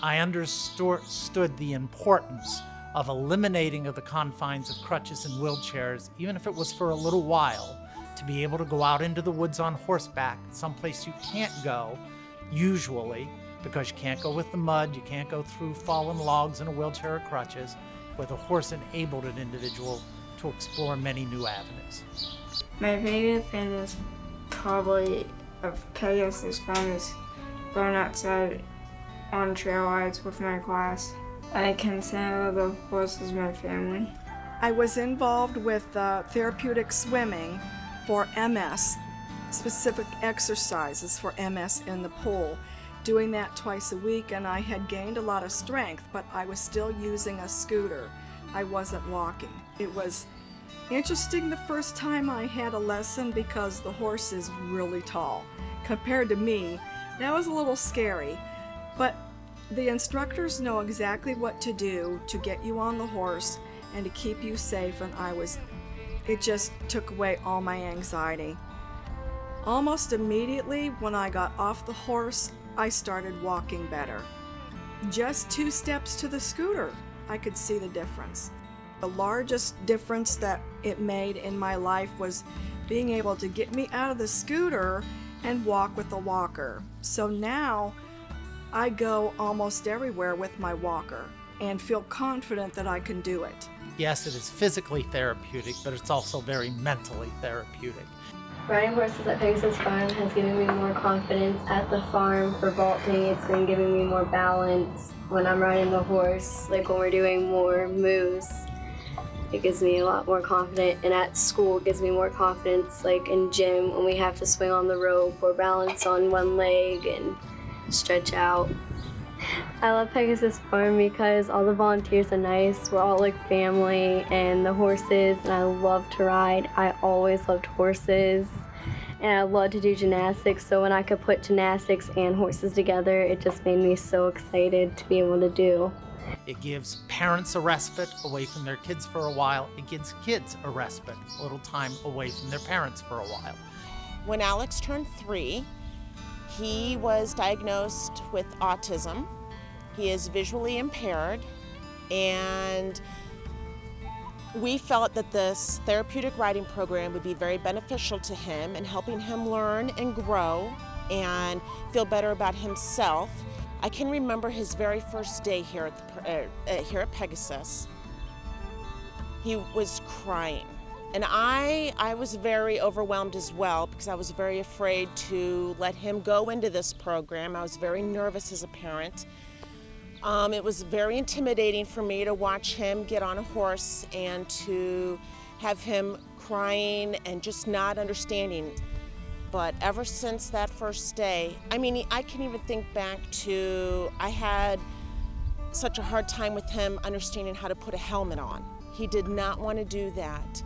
I understood the importance of eliminating of the confines of crutches and wheelchairs, even if it was for a little while, to be able to go out into the woods on horseback, someplace you can't go, usually, because you can't go with the mud, you can't go through fallen logs in a wheelchair or crutches, where the horse enabled an individual to explore many new avenues. My favorite thing is probably of Pegasus fun is going outside on trail rides with my class. I consider the horses my family. I was involved with Therapeutic swimming for MS, specific exercises for MS in the pool. Doing that twice a week, and I had gained a lot of strength, but I was still using a scooter. I wasn't walking. It was interesting the first time I had a lesson because the horse is really tall. Compared to me, that was a little scary, but the instructors know exactly what to do to get you on the horse and to keep you safe, and it just took away all my anxiety. Almost immediately when I got off the horse, I started walking better. Just 2 steps to the scooter, I could see the difference. The largest difference that it made in my life was being able to get me out of the scooter and walk with a walker. So now I go almost everywhere with my walker and feel confident that I can do it. Yes, it is physically therapeutic, but it's also very mentally therapeutic. Riding horses at Pegasus Farm has given me more confidence at the farm for vaulting. It's been giving me more balance when I'm riding the horse, like when we're doing more moves. It gives me a lot more confidence, and at school it gives me more confidence, like in gym when we have to swing on the rope or balance on one leg and stretch out. I love Pegasus Farm because all the volunteers are nice. We're all like family, and the horses, and I love to ride. I always loved horses, and I love to do gymnastics, so when I could put gymnastics and horses together, it just made me so excited to be able to do. It gives parents a respite away from their kids for a while. It gives kids a respite, a little time away from their parents for a while. When Alex turned 3, he was diagnosed with autism. He is visually impaired, and we felt that this therapeutic riding program would be very beneficial to him in helping him learn and grow and feel better about himself. I can remember his very first day here at Pegasus. He was crying. And I was very overwhelmed as well because I was very afraid to let him go into this program. I was very nervous as a parent. It was very intimidating for me to watch him get on a horse and to have him crying and just not understanding. But ever since that first day, I can even think back to, I had such a hard time with him understanding how to put a helmet on. He did not want to do that.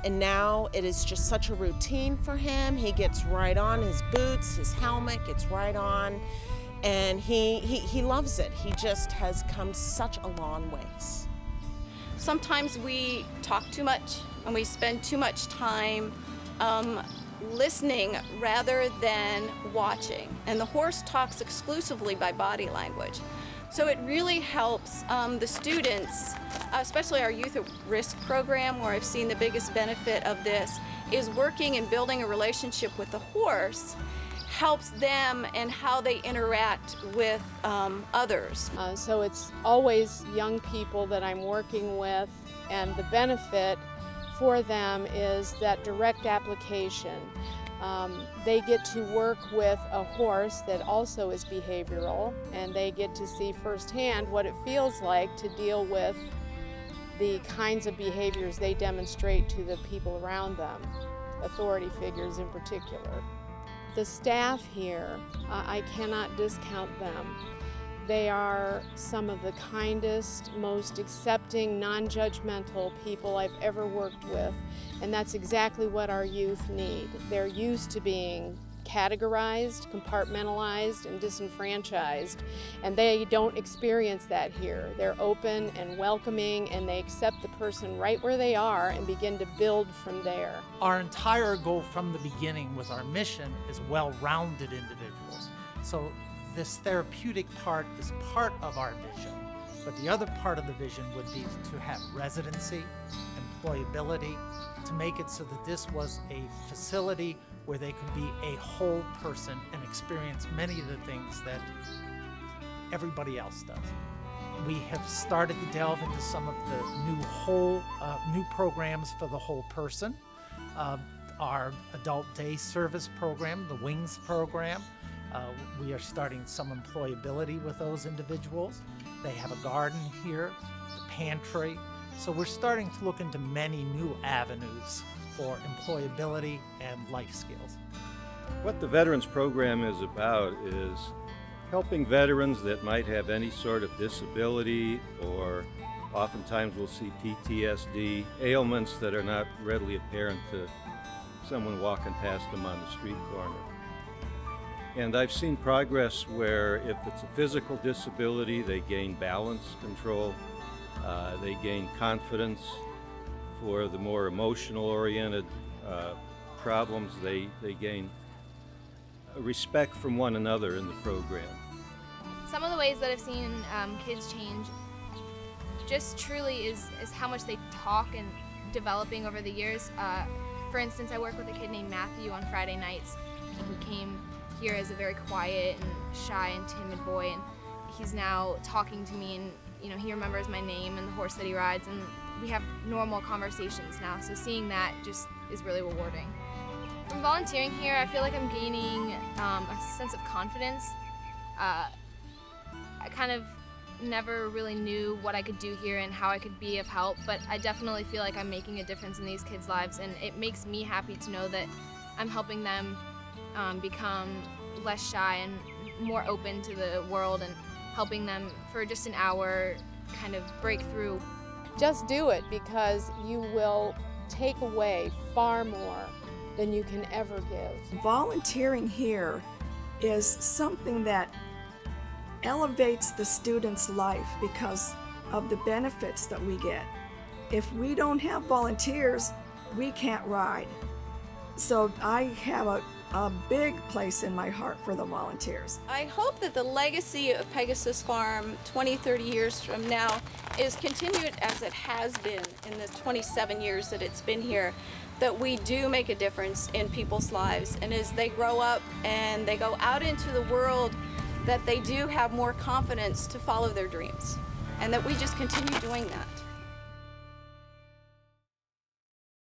And now it is just such a routine for him. He gets right on his boots, his helmet gets right on, and he loves it. He just has come such a long ways. Sometimes we talk too much and we spend too much time listening rather than watching. And the horse talks exclusively by body language. So it really helps the students, especially our Youth at Risk program, where I've seen the biggest benefit of this, is working and building a relationship with the horse helps them and how they interact with others. So it's always young people that I'm working with, and the benefit for them is that direct application. They get to work with a horse that also is behavioral, and they get to see firsthand what it feels like to deal with the kinds of behaviors they demonstrate to the people around them, authority figures in particular. The staff here, I cannot discount them. They are some of the kindest, most accepting, non-judgmental people I've ever worked with, and that's exactly what our youth need. They're used to being categorized, compartmentalized, and disenfranchised, and they don't experience that here. They're open and welcoming, and they accept the person right where they are and begin to build from there. Our entire goal from the beginning with our mission is well-rounded individuals. So this therapeutic part is part of our vision, but the other part of the vision would be to have residency, employability, to make it so that this was a facility where they could be a whole person and experience many of the things that everybody else does. We have started to delve into some of the new programs for the whole person. Our adult day service program, the WINGS program, we are starting some employability with those individuals. They have a garden here, the pantry. So we're starting to look into many new avenues for employability and life skills. What the Veterans Program is about is helping veterans that might have any sort of disability, or oftentimes we'll see PTSD, ailments that are not readily apparent to someone walking past them on the street corner. And I've seen progress where if it's a physical disability, they gain balance control, they gain confidence. For the more emotional-oriented problems, they gain respect from one another in the program. Some of the ways that I've seen kids change just truly is how much they talk and developing over the years. For instance, I work with a kid named Matthew on Friday nights. He came here as a very quiet and shy and timid boy, and he's now talking to me, and he remembers my name and the horse that he rides, and we have normal conversations now. So seeing that just is really rewarding. From volunteering here, I feel like I'm gaining a sense of confidence. I kind of never really knew what I could do here and how I could be of help, but I definitely feel like I'm making a difference in these kids' lives, and it makes me happy to know that I'm helping them become less shy and more open to the world, and helping them for just an hour kind of break through. Just do it, because you will take away far more than you can ever give. Volunteering here is something that elevates the student's life because of the benefits that we get. If we don't have volunteers, we can't ride. So I have a big place in my heart for the volunteers. I hope that the legacy of Pegasus Farm 20, 30 years from now is continued as it has been in the 27 years that it's been here, that we do make a difference in people's lives, and as they grow up and they go out into the world, that they do have more confidence to follow their dreams, and that we just continue doing that.